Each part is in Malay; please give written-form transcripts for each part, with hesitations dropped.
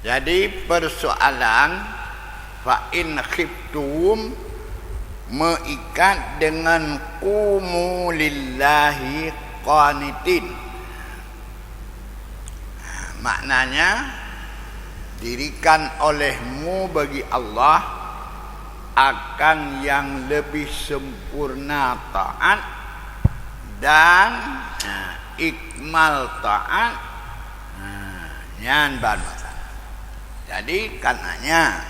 Jadi persoalan fa in khiftum mengikat dengan qumu lillahi qanitin. Maknanya dirikan olehmu bagi Allah akan yang lebih sempurna taat dan ikmal taat yang banyak. Jadi karenanya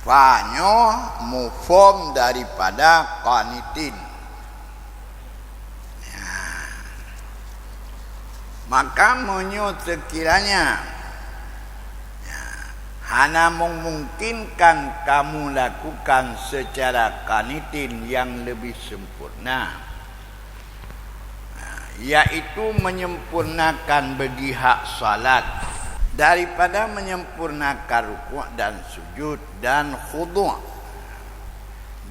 fa'nyo mufhum daripada qanitin. Maka menyo sekiranya hana memungkinkan kamu lakukan secara qanitin yang lebih sempurna, yaitu menyempurnakan bagi hak salat daripada menyempurnakan rukuk dan sujud dan khudu'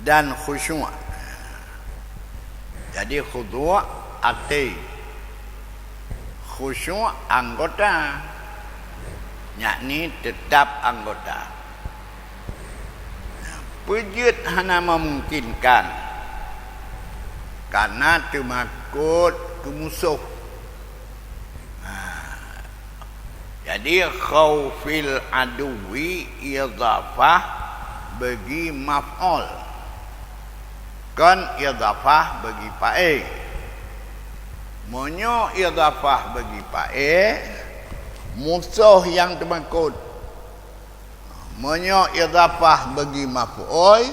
dan khusyuk. Jadi khudu' hati, khusyuk anggota, yakni tetap anggota. Pejut hana memungkinkan karena termakut ke musuh. Jadi khaufil aduwi idhafah bagi maf'ul, kan idhafah bagi fa'il. Monyo idhafah bagi fa'il, musuh yang termakut. Monyo idhafah bagi maf'ul,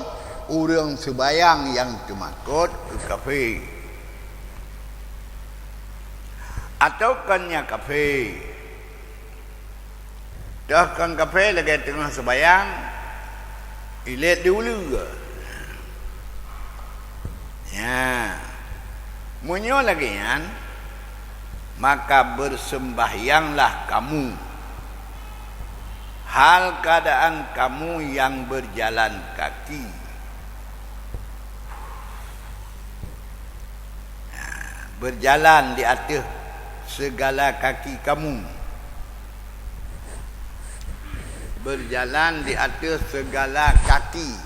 urang sebayang yang termakut ke kafir. Atau kannya kafir. Dah kan kafir lagi tengah sebayang, ilet dulu ke? Ya. Munyo lagi kan, maka bersembahyanglah kamu. Hal keadaan kamu yang berjalan kaki. Berjalan di atas segala kaki kamu. Berjalan di atas segala kaki.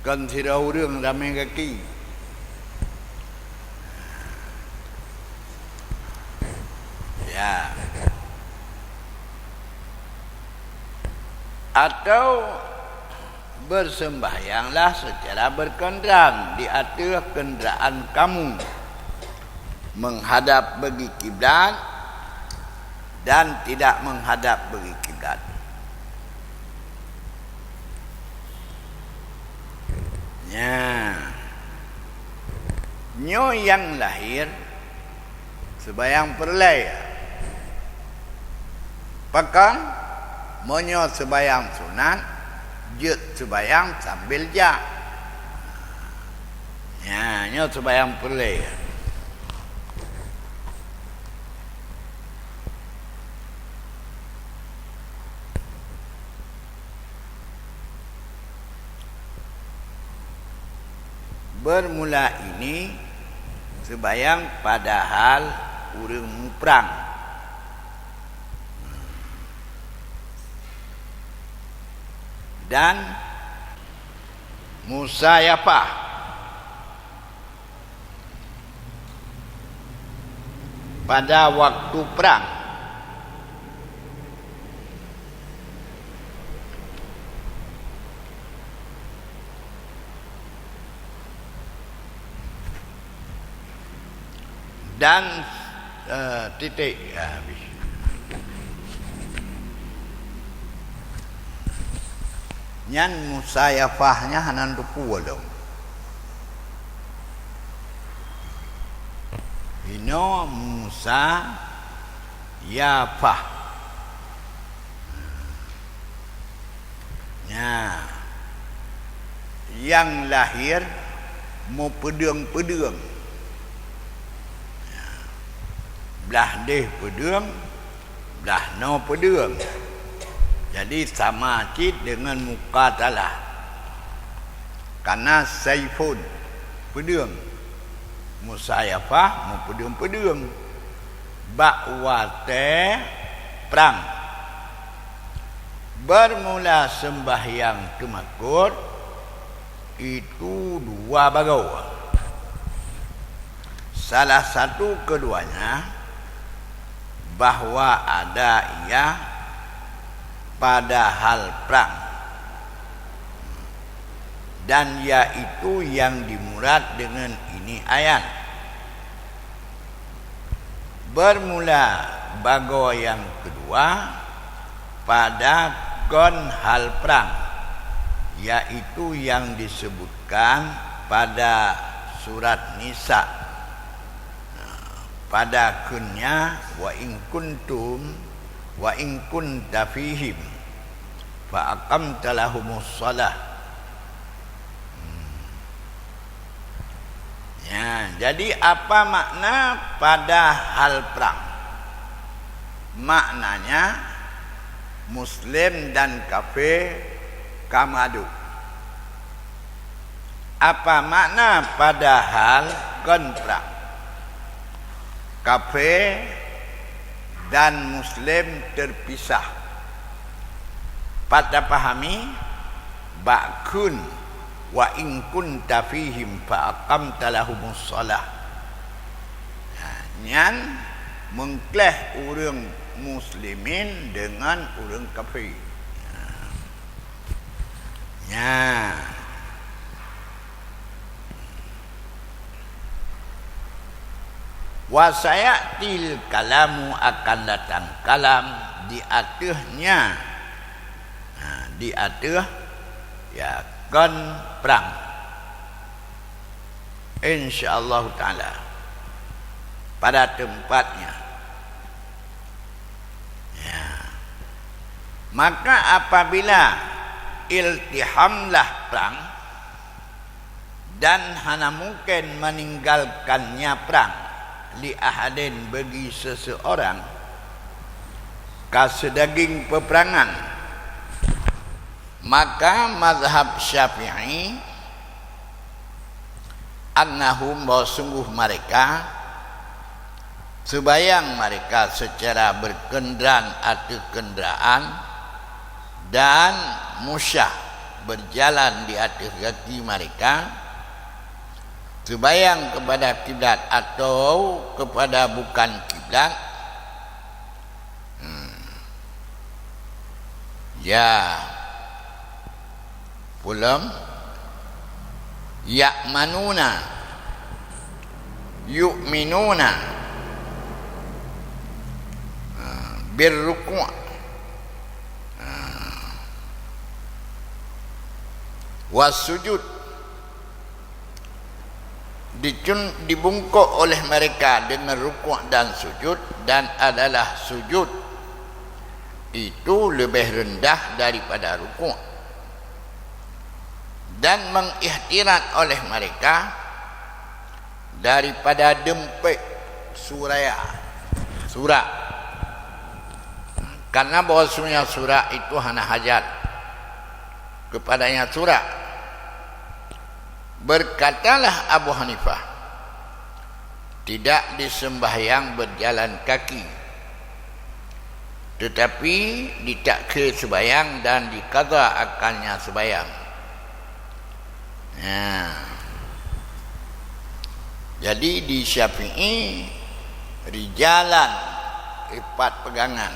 Kan sira urang ramai kaki. Ya. Atau bersembahyanglah secara berkendaraan di atas kenderaan kamu, menghadap bagi kiblat dan tidak menghadap bagi kiblat. Ya. Nyo yang lahir sebayang perlai. Pakan monyo sebayang sunat, jet sebayang sambil jak. Ya, nyo sebayang perlai. Bermula ini sebayang padahal urang perang. Dan musayafah pada waktu perang. Dan titik habis. Nyan musayafahnya hanan rupu dong. Ino Musa yafah. Ya. Yang lahir mau pedang-pedang. Belah deh pedang, belah no pedang. Jadi sama cid dengan muqatalah. Karena saifun pedang, musayafah mau pedang-pedang. Bakwate perang. Bermula sembahyang temakut itu dua bagau. Salah satu keduanya bahwa ada ia pada hal perang, dan yaitu yang dimurad dengan ini ayat. Bermula bagau yang kedua pada kon hal perang, yaitu yang disebutkan pada surat Nisa pada kunnya wa in kuntum wa in kunta fihim fa aqamta lahumus shalah. Ya, jadi apa makna pada hal perang? Maknanya Muslim dan kafir kamadu. Apa makna pada hal kon perang? Kafir dan Muslim terpisah. Pada pahami ba'kun wa in kunta fihim fa aqamta lahumus shalah. Nyan mengkleh orang muslimin dengan orang kafir. Ya. Wa sayatil kalamu akan datang kalam di atasnya. Di atas ya kan perang. Insyaallah taala pada tempatnya. Ya. Maka apabila iltihamlah perang dan hana mungkin meninggalkannya perang li ahadin bagi seseorang kasedaging peperangan, maka mazhab Syafi'i annahum bahwa sungguh mereka sebayang mereka secara berkendaraan atau kendaraan dan musyah berjalan di atas kaki mereka, sebayang kepada kiblat atau kepada bukan kiblat, ya pulam ya'manuna yu'minuna birruku' wasujud, dibungkuk oleh mereka dengan rukuk dan sujud, dan adalah sujud itu lebih rendah daripada rukuk, dan mengikhtirat oleh mereka daripada dempik surat, karena bahwasanya surat itu hana hajat kepadanya surat. Berkatalah Abu Hanifah, tidak disembahyang berjalan kaki, tetapi ditakhir sembahyang dan dikadha akannya sembahyang. Ya. Jadi di Syafi'i rijalan 4 pegangan.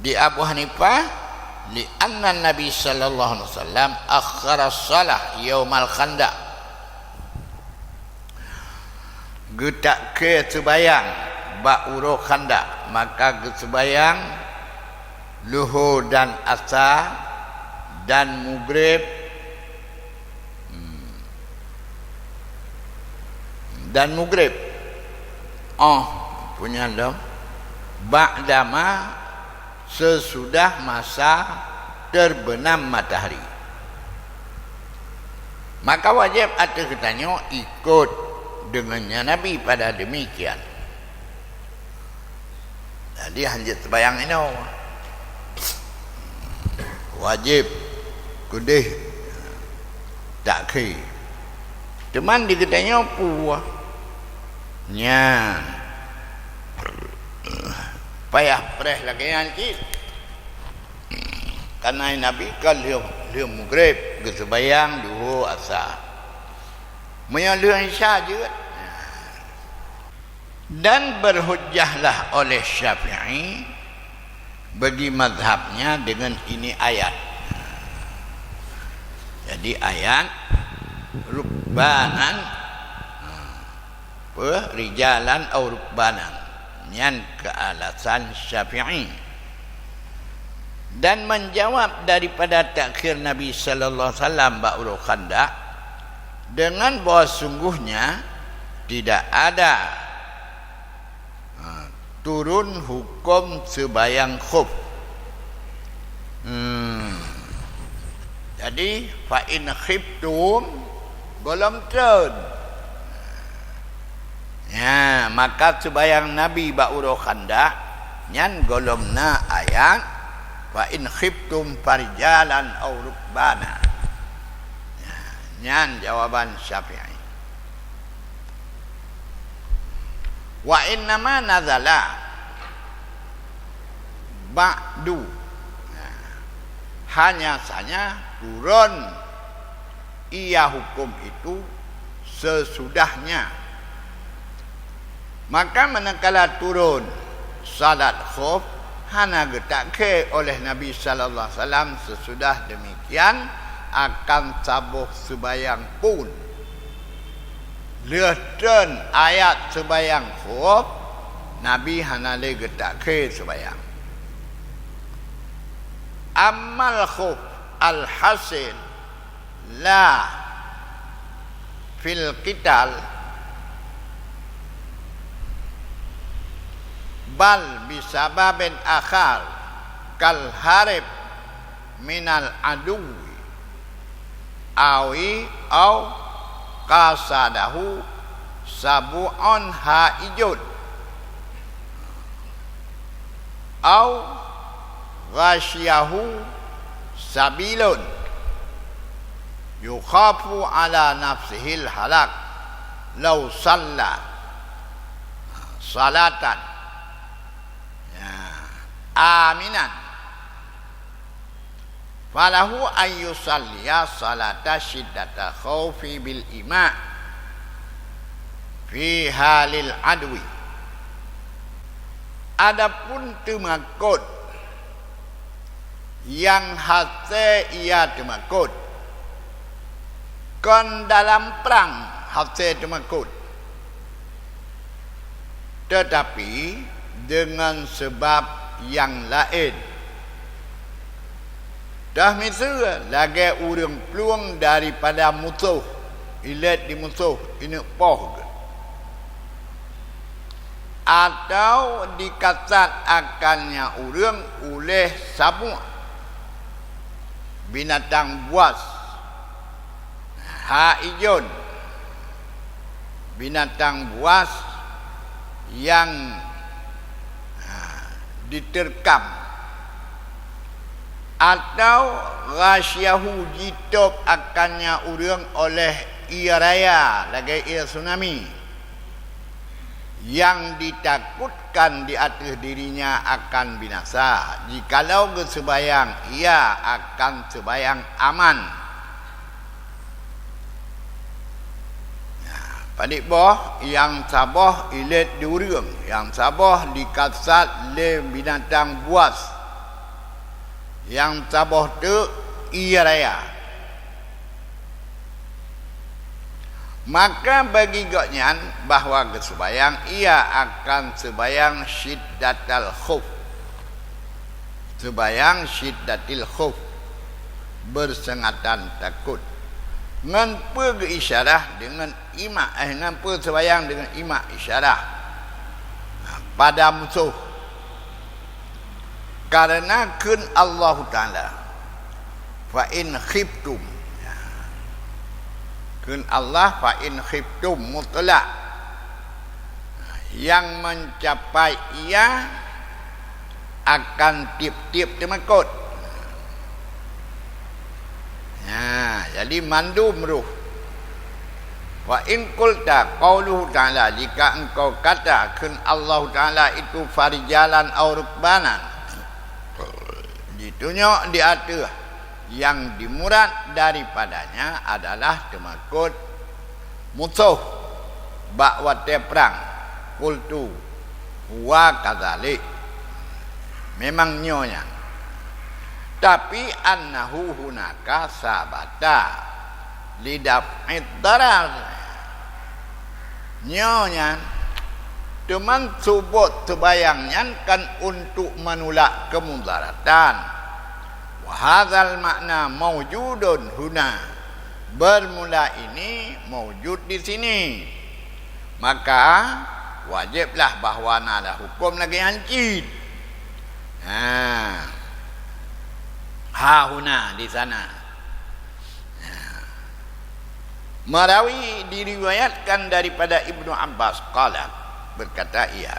Di Abu Hanifah li'anna Nabi sallallahu alaihi wasallam akhara salah yaumal khandaq, getak ke sembayang ba'uro khandaq, maka kesembayang luhur dan asar dan maghrib punya dong ba'dama sesudah masa terbenam matahari. Maka wajib atas kitanya ikut dengannya Nabi pada demikian. Jadi hanjit sembahyang ini wajib kudih takhir. Cuman dikitanya puah nya payah preh lagi nanti. Karena Nabi kan dia maghrib ke sembahyang duhur asar. Menyalur isya juga. Dan berhujjahlah oleh Syafi'i bagi mazhabnya dengan ini ayat. Jadi ayat rubbanan rijalan atau rubbanan yang kealasan Syafi'i dan menjawab daripada takhir Nabi sallallahu alaihi wasallam ba'ul khandaq dengan bahawa sungguhnya tidak ada turun hukum sembahyang khuf. Jadi fa in khiftum golom turun. Ya, maka sembahyang Nabi ba'ul khandaq nyan golomna ayat fa in khiftum farjalan aw rukbana. Ya, nyan jawaban Syafi'i. Wa innama nazala ba'du, hanya saja turun ia hukum itu sesudahnya. Maka manakala turun salat khuf hana getakke oleh Nabi sallallahu alaihi wasallam sesudah demikian akan sabuh sembahyang pun. Lehten ayat sembahyang khuf Nabi hana le getakke sembahyang. Amal khuf al-hasil la fil qital bal bisababin akhar kal harib minal aduwi awi au qasadahu sabu'un haijun au ghasyahu sabilun yukhafu ala nafsihil halak law salla salatan aminan falahu ayyusalliya salata syiddata khawfi bil ima fi halil adwi. Adapun temakut yang hati ia temakut kon dalam perang hati temakut, tetapi dengan sebab yang lain. Dah misal lagi urang peluang daripada musuh, ilet di musuh ini poh, atau dikasat akannya urang oleh sabu binatang buas haijun, binatang buas yang diterkam, atau rasyahu jitop akannya urang oleh ia raya lagi ia tsunami yang ditakutkan di atas dirinya akan binasa. Jikalau bersembayang ia akan sembayang aman. Padik boh yang sabah ilet diurang, yang sabah dikasat le binatang buas, yang sabah tu ia raya. Maka bagi goknyan bahawa kesembayang ia akan sembayang syiddatal khuf, sembayang syiddatil khuf, bersengatan takut. Nganpa ke isyarah dengan imak, nganpa sembayang dengan imak isyarah pada musuh. Karena kun Allah Ta'ala fa in khiftum, kun Allah fa in khiftum mutlak, yang mencapai ia akan tip-tip temakut. Jadi mandum ruh Wa in qulta qauluhu ta'ala, jika engkau katakan Allah Ta'ala itu farijalan au rukbanan, ditunyok di atas yang dimurad daripadanya adalah temakut musuh bakwate perang. Qultu wa kadzalik, memang nyonya, tapi annahu hunaka sabata lidaf'id darar, nyonya teman subut terbayangnya kan untuk menolak kemudaratan. Wahadzal makna maujudun huna, bermula ini maujud di sini, maka wajiblah bahawa ada hukum lagi hancit. Ha huna di sana. Marawi diriwayatkan daripada Ibnu Abbas qala, berkata ia,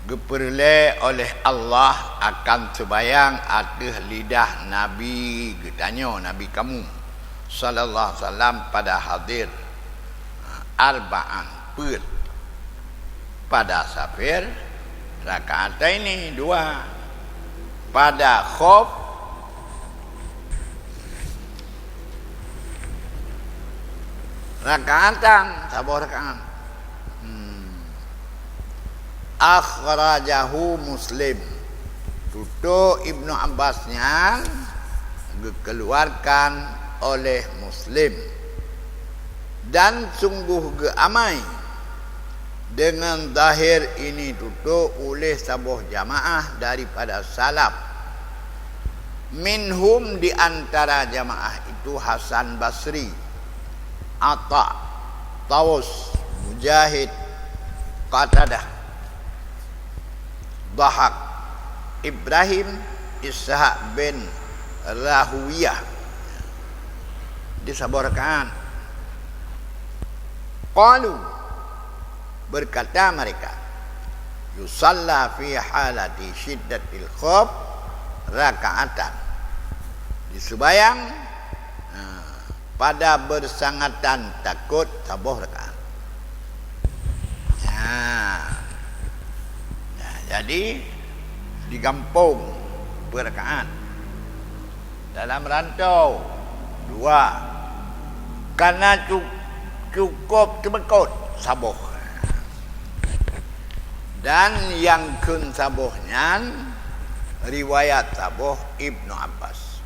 geperle oleh Allah akan sebayang atas lidah Nabi, getanyo Nabi kamu sallallahu alaihi wasallam pada hadir arba'an per pada safir rakaat ini dua, pada khauf rakaatan, sabar rakaat. Akhrajahu Muslim, tutup Ibnu Abbasnya dikeluarkan oleh Muslim, dan sungguh geamai dengan zahir ini tutup oleh sabuh jamaah daripada salaf. Minhum, di antara jamaah itu Hasan Basri, Atta, Tawus, Mujahid, Qatadah, Dhahak, Ibrahim, Ishaq bin Rahuyah. Disabarkan. Qalu, berkata mereka, yusalla fi halati syiddatil khauf raka'atan, disembayang pada bersangatan takut sabuh rakaat. Jadi digampung berrakaat. Dalam rantau dua, karena cukup terbekut sabuh. Dan yang kun sabuhnya riwayat sabuh Ibnu Abbas.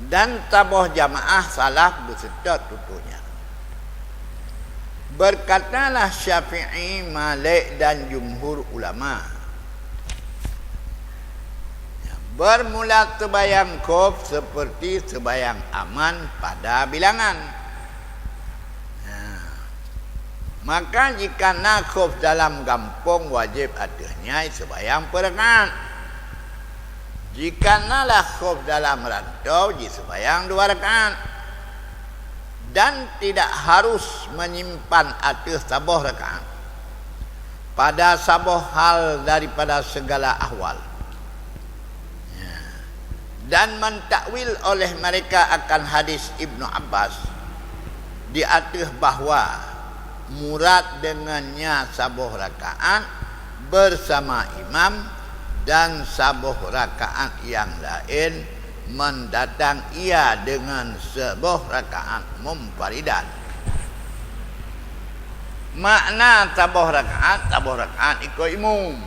Dan tabuh jamaah salaf berserta tutunya. Berkatalah Syafi'i, Malik dan jumhur ulama, bermula terbayang khauf seperti terbayang aman pada bilangan. Maka jika nak khauf dalam kampung, wajib adanya sebayang perakaat. Jika nalah khauf dalam rantau, disembayang 2 rakaat, dan tidak harus menyimpan atas sabuh rakaat pada sabuh hal daripada segala ahwal. Dan mentakwil oleh mereka akan hadis Ibnu Abbas di atas bahawa murad dengannya sabuh rakaat bersama imam, dan sabuh rakaat yang lain mendatang ia dengan sebuah rakaat munfaridan. Makna sabuh rakaat ikut imum.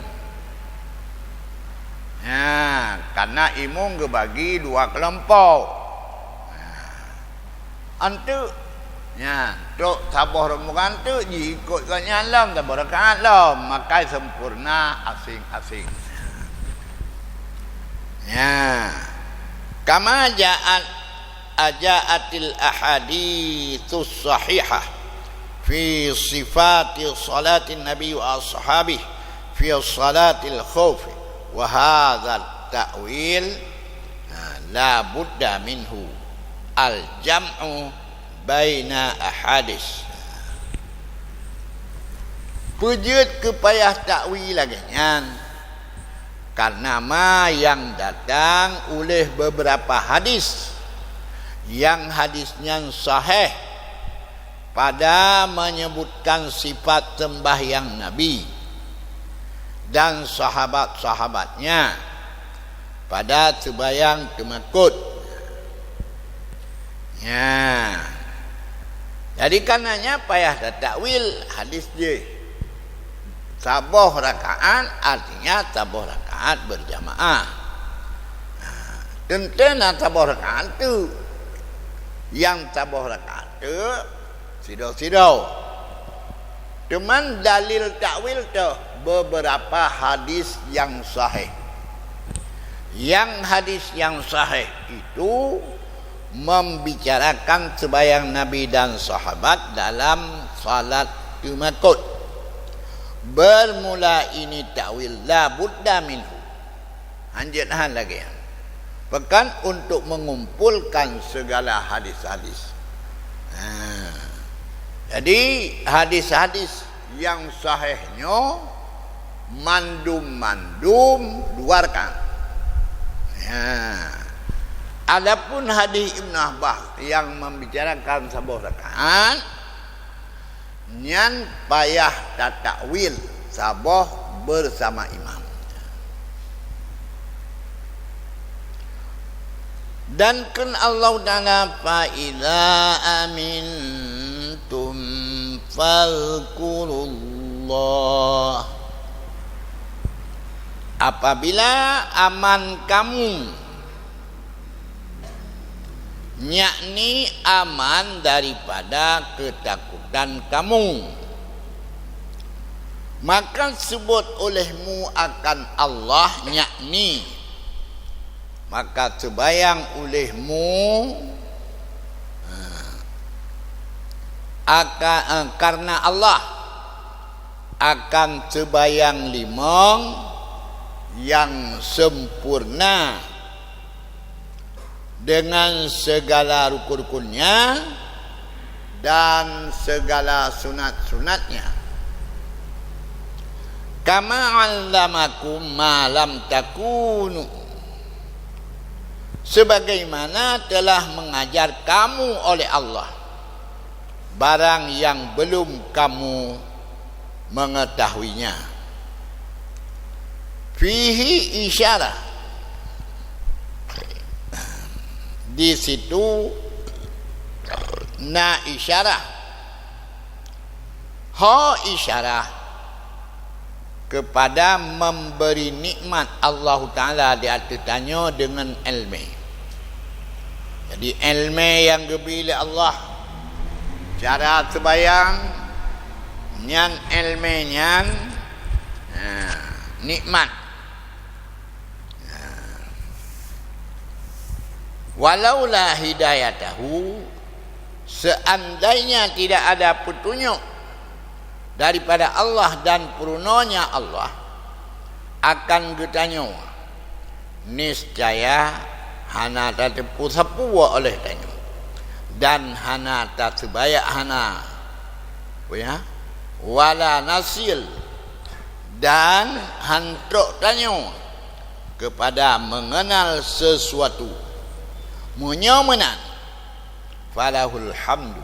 Karena imum dibagi 2 kelompok. Antu tok sabuh rakaat tu diikutkan nyalam sabuh rakaat lah, maka sempurna asing-asing. Kama ja'atil ahaditsus sahihah fi sifati salatin nabi wa ashabih fi salatil khauf, wa hadzal ta'wil la budda minhu al jam'u baina ahadis. Pujud kepayah takwil lagi karena ma yang datang oleh beberapa hadis yang hadisnya sahih pada menyebutkan sifat sembahyang Nabi dan sahabat-sahabatnya pada sembahyang temakut. Ya. Jadi karenanya payah takwil hadis dia. Sabuh rakaat artinya sabuh rakaat berjamaah. Tentu sabuh rakaat tu yang sabuh rakaat tu sidau-sidau. Cuman dalil takwil tu beberapa hadis yang sahih. Yang hadis yang sahih itu membicarakan sembahyang Nabi dan sahabat dalam salat temakut. Bermula ini takwil la budda minhu. Anjathan lagi. Bahkan untuk mengumpulkan segala hadis-hadis. Jadi hadis-hadis yang sahihnya mandum-mandum luarkan. Adapun hadis Ibn Abbas yang membicarakan sabuh rakaat, nyan payah takwil sabuh bersama imam. Dan kan Allah Ta'ala fa idza amintum fadhkurullah. Apabila aman kamu, yakni aman daripada ketakutan kamu, maka sebut olehmu akan Allah, yakni maka sembahyang olehmu karena Allah akan sembahyang limang yang sempurna dengan segala rukun-rukunnya dan segala sunat-sunatnya. Kama 'allamakum ma lam takunu, sebagaimana telah mengajar kamu oleh Allah barang yang belum kamu mengetahuinya. Fihi isyarah, di situ na isyarah, isyarah kepada memberi nikmat Allah Ta'ala di atasnya dengan ilmu. Jadi ilmu yang diberi Allah, cara sembahyang nyan ilmu nyan nikmat. Walaulah hidayatahu, seandainya tidak ada petunjuk daripada Allah dan purunanya Allah, akan getanya niscaya hana tatepu sapua oleh tanyo, dan hana tasebaya hana wala nasil, dan hantruk tanyo kepada mengenal sesuatu menyomenan. Falahul hamdu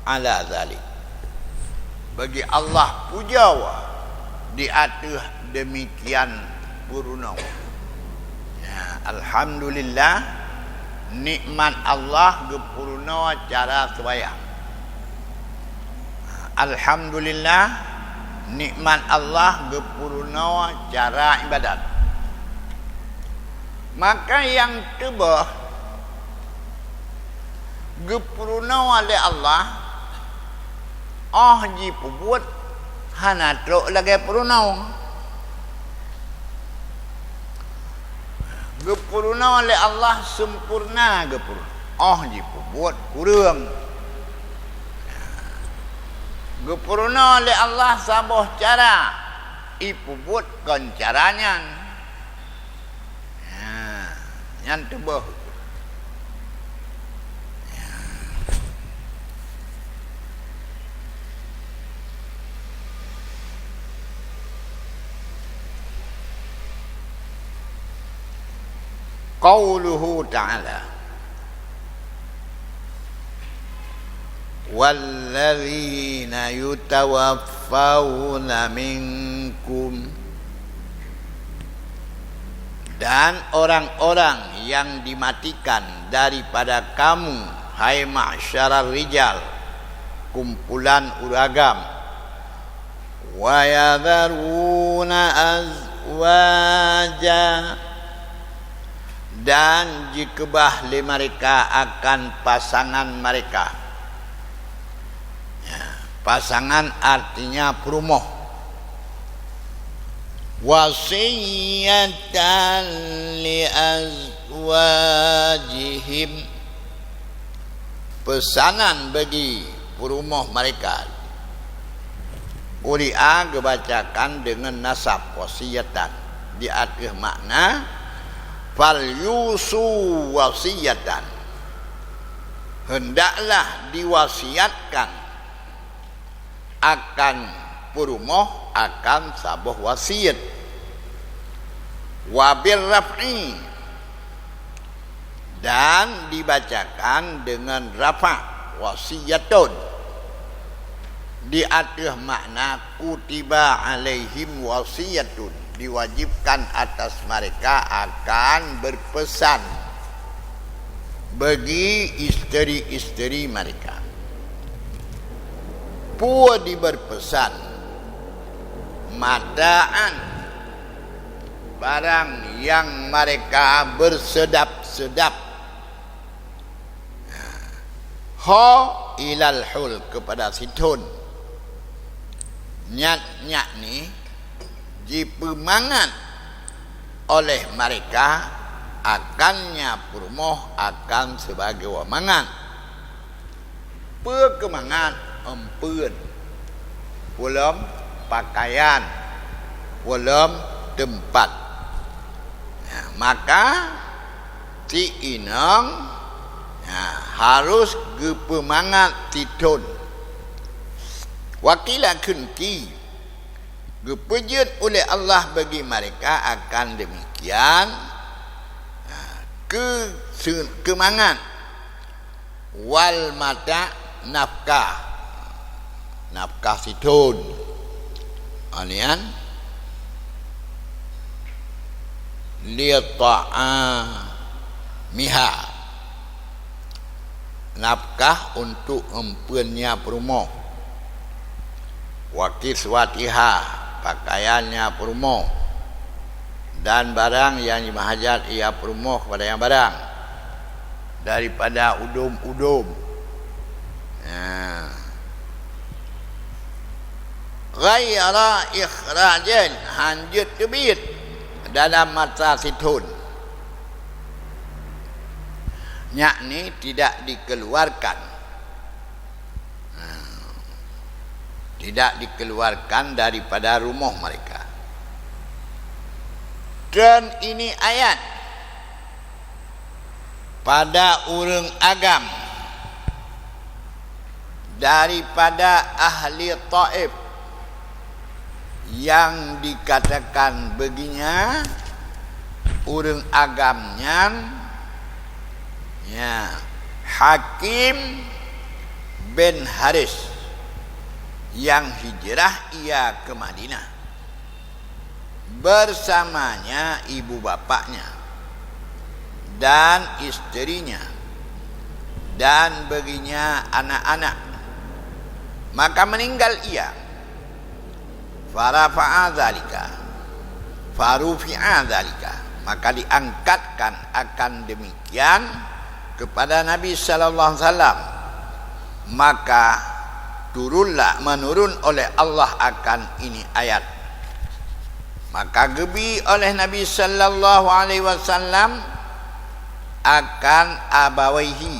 ala zalik, bagi Allah pujawa di atas demikian puruna. Alhamdulillah, nikmat Allah gepuruna cara sembahyang. Alhamdulillah, nikmat Allah gepuruna cara ibadat. Maka yang tebah gepuruna oleh Allah, ji pubuat hana trok lagi puruna. Gepuruna oleh Allah sempurna gepuruna, ji pubuat kurang. Gepuruna oleh Allah sabuh cara, ipubuat kan caranya. Yang tebah qauluhu ta'ala, walladzina yutawaffawna minkum, dan orang-orang yang dimatikan daripada kamu, hai ma'syarar rijal, kumpulan uragam, wa yadharuna azwaja, dan jika bahli mereka akan pasangan mereka. Pasangan artinya perumoh. Wasiyatan li azwajihim, pesanan bagi perumoh mereka. Quri'a dibacakan dengan nasab wasiyatan, di atas makna fal yusu wasiyatan, hendaklah diwasiatkan akan perumoh akan sabuh wasiat. Wabil raf'i, dan dibacakan dengan rafa wasiyatun, di atas makna kutiba alaihim wasiyatun, diwajibkan atas mereka akan berpesan bagi isteri-isteri mereka. Pua berpesan mata'an, barang yang mereka bersedap-sedap, ho ilal hul, kepada situn. Nyat-nyat ni dipemangan oleh mereka akannya perumoh akan sebagai wamangan. Pekemangan empun, belum pakaian, belum tempat. Maka ti inang harus gepemangat titun. Wakilah kunki gepejut oleh Allah bagi mereka akan demikian kemangan wal mata nafkah situn anian miha, nafkah untuk empuannya perumoh, wakil swatiha, pakaiannya perumoh, dan barang yang dimahajat ia perumoh kepada yang barang daripada udum-udum. Ghaira ikhrajan, hanjut kebit dalam mata situn, yakni tidak dikeluarkan, tidak dikeluarkan daripada rumah mereka. Dan ini ayat pada urang agam daripada ahli Taif yang dikatakan begini, urang agamnya Hakim bin Haris, yang hijrah ia ke Madinah bersamanya ibu bapaknya dan isterinya dan baginya anak-anak. Maka meninggal ia. Farafa'a dzalika, farufi'a dzalika, maka diangkatkan akan demikian kepada Nabi sallallahu alaihi wasallam. Maka menurun oleh Allah akan ini ayat. Maka gebi oleh Nabi sallallahu alaihi wasallam akan abawaihi,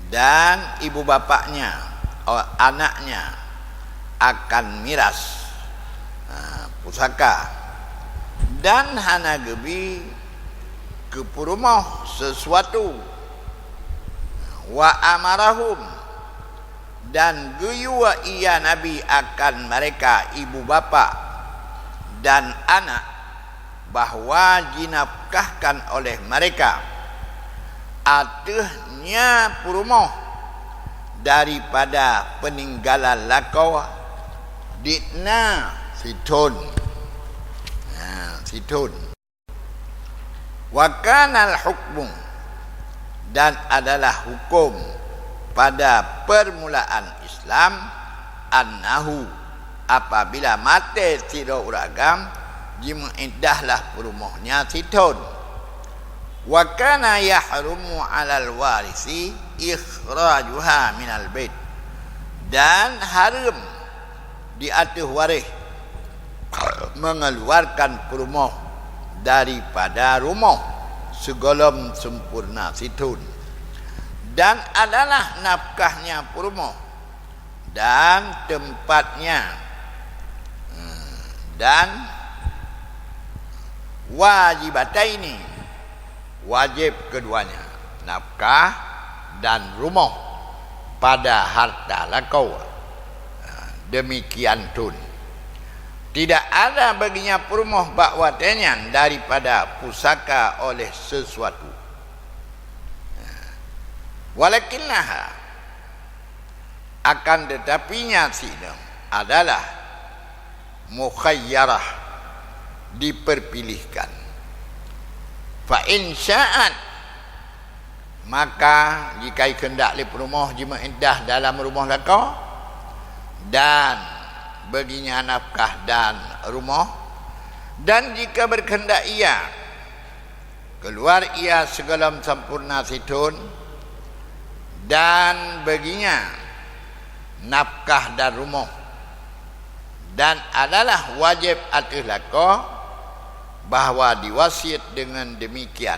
dan ibu bapaknya, anaknya akan miras pusaka, dan hana gebi kepurumah sesuatu. Wa amarahum, dan guyua ia Nabi akan mereka ibu bapa dan anak, bahwa dinafkahkan oleh mereka atehnya purumah daripada peninggalan lakau ditna situn. Situn. Wa kana al-hukmu, dan adalah hukum pada permulaan Islam, annahu, apabila mati tidak uragam jima indahlah perumohnya situn. Wa kana yahrumu 'alal warisi ikhrajuha minal bait, dan haram di atas waris mengeluarkan perumoh daripada rumah sebelum sempurna situn, dan adalah nafkahnya perumoh dan tempatnya, dan wajibataini, wajib keduanya, nafkah dan rumah pada harta lakau. Demikian tun tidak ada baginya perumoh bakwatenyan daripada pusaka oleh sesuatu. Walakinnaha, akan tetapinya sini adalah mukhayyarah, diperpilihkan. Fa in sya'at, maka jika hendak li perumoh jima indah dalam rumah lakau dan baginya nafkah dan rumah, dan jika berkehendak ia keluar ia sebelum sempurna situn dan baginya nafkah dan rumah, dan adalah wajib atas lakau bahawa diwasiat dengan demikian,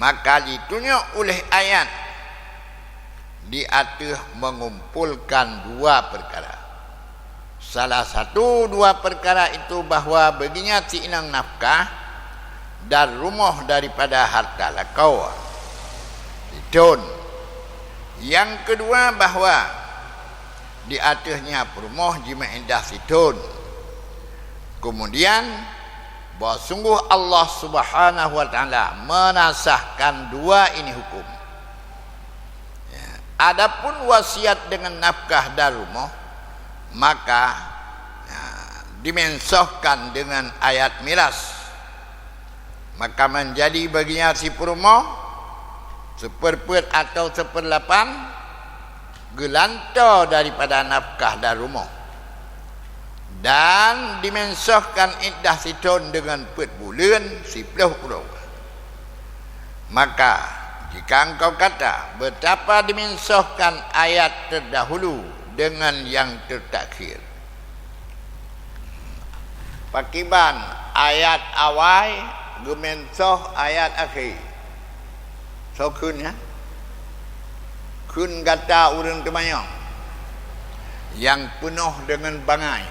maka ditunjuk oleh ayat di atas mengumpulkan dua perkara. Salah satu dua perkara itu bahawa baginya tinang nafkah dan rumah daripada harta lakau situn. Yang kedua bahawa di atasnya perumah jima indah situn. Kemudian bahawa sungguh Allah Subhanahu wa taala menasahkan dua ini hukum. Adapun wasiat dengan nafkah dan rumah, maka dimensohkan dengan ayat miras, maka menjadi baginya si perumah seperempat atau seperdelapan gelanta daripada nafkah dan rumah, dan dimensohkan iddah situn dengan 4 bulan 10 huruf. Maka jika engkau kata betapa dimensohkan ayat terdahulu dengan yang tertakhir, pakiban ayat awal gemensoh ayat akhir, so kun ya, kun kata urang temayang yang penuh dengan bangai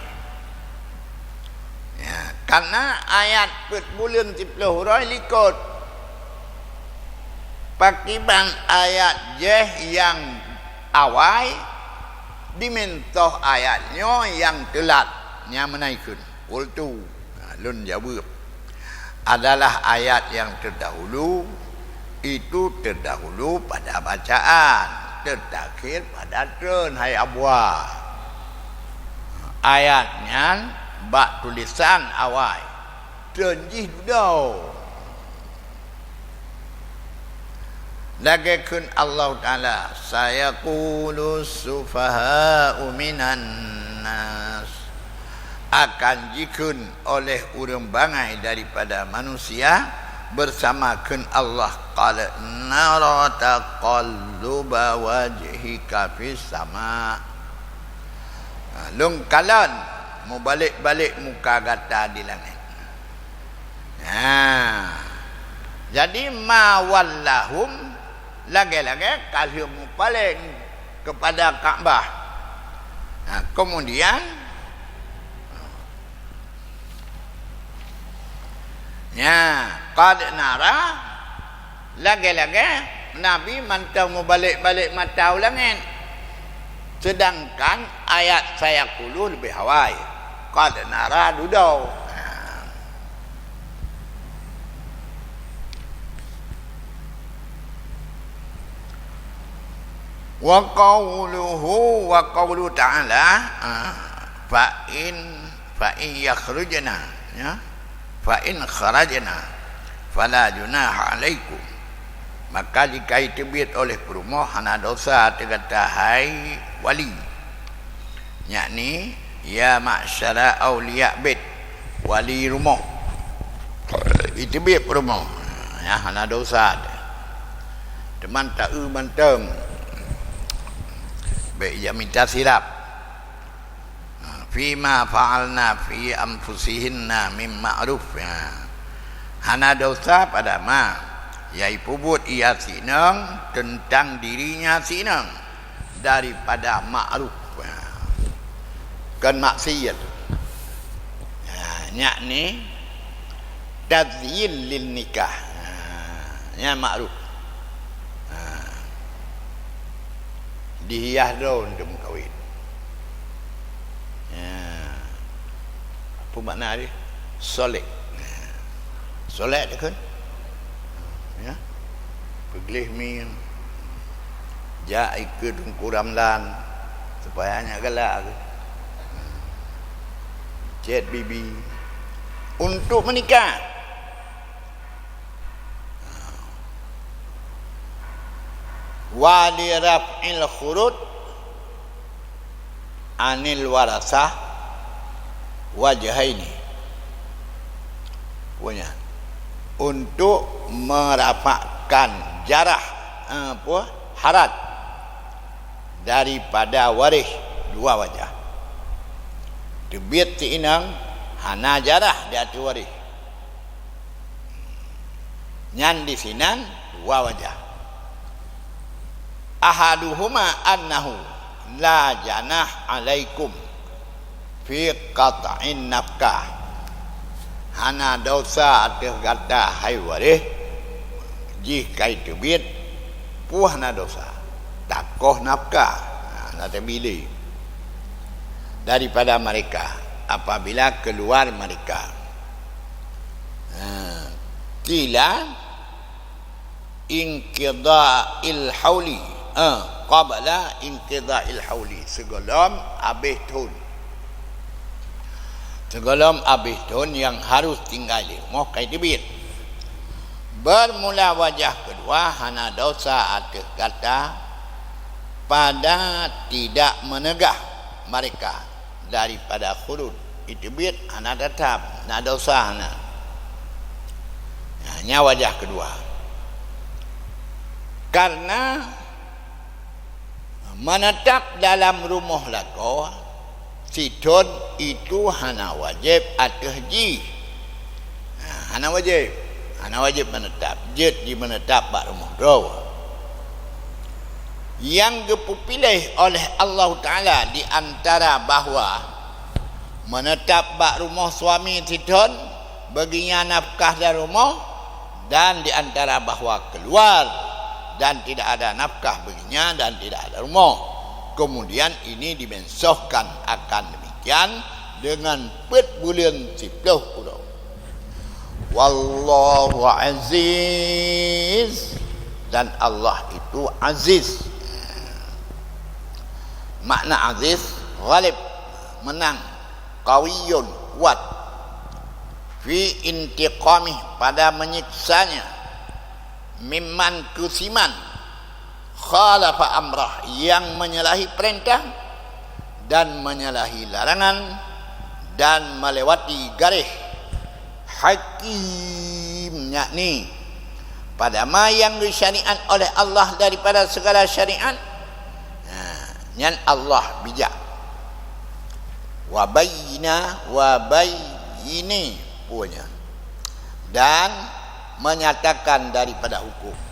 ya, karena ayat 4 bulan 10 huruf likut pakiban ayat yang awal dimentoh ayatnya yang telatnya menaikkan. Qultu, lun jawab, adalah ayat yang terdahulu, itu terdahulu pada bacaan, terakhir pada tren hai abwa. Ayatnya bak tulisan awal tenjih dudau. Lagakun Allah Ta'ala, sayaqulu sufaha'u minan nas, akan jikun oleh urang bangai daripada manusia bersamakan Allah, qala nara taqalluba wajhika fis sama, lungkalan mau balik-balik muka gata di langit. Jadi ma wallahum, lagi-lagi kalau paling kepada Kaabah. Kemudian qad nara, lagi-lagi Nabi mantau mau balik-balik mata ulangin, sedangkan ayat saya kulu lebih hawai qad nara dudau. Wa qawluhu wa qawlu ta'ala fa in yakhrujna ya fa in kharajna fala junaha alaikum. Maka jika diterbit oleh perumah hana dosa terkata hai wali, yakni ya ma'syara awliya bait, wali rumah diterbit perumah ya hana dosa teman tak bantam baik ya minta silap fima fa'alna fi anfusihinna mim ma'ruf ya hana dosa pada ma yai pubut ia sinang tentang dirinya sinang daripada ma'ruf kan maksiat yakni tazyil lil nikah ya ma'ruf dihias daun untuk kahwin apa makna dia solek solek dia kan ya pergelih min ja ikut kuramlan supaya hanya galak cet bibi untuk menikah wali raf'il khurud anil warasah wajhaini punya untuk merapatkan jarah harat daripada waris dua wajah. Terbit ti inang hana jarah di atas waris. Nyan di sinan dua wajah. Ahaduhuma annahu la janah alaikum fi qat'in nafkah. Hana dosa atas kata hai waris jika terbit puah hana dosa takoh nafkah nanti pilih daripada mereka apabila keluar mereka kila inqida'il hauli qabla inqida'il hauli sebelum habis tahun yang harus tinggal di rumah kai debit bermula wajah kedua hana dosa atas kata pada tidak menegah mereka daripada khurud itu bit hana tetap hana dosa hanya wajah kedua karena menetap dalam rumah lako sidon itu hana wajib atas ji hana wajib menetap jet di menetap bak rumah rawa yang dipilih oleh Allah Ta'ala di antara bahawa menetap bak rumah suami sidon baginya nafkah dari rumah dan di antara bahawa keluar dan tidak ada nafkah baginya dan tidak ada rumah. Kemudian ini dimensohkan akan demikian dengan bulan 10 pulau. Wallahu aziz dan Allah itu aziz. Makna aziz ghalib menang, qawiyun kuat, fi intiqamih pada menyiksanya, mimman kusiman khalafa amrah yang menyalahi perintah dan menyalahi larangan dan melewati garis, hakim yakni pada ma yang disyariat oleh Allah daripada segala syariat yang Allah bijak, wa bayini punya dan menyatakan daripada hukum.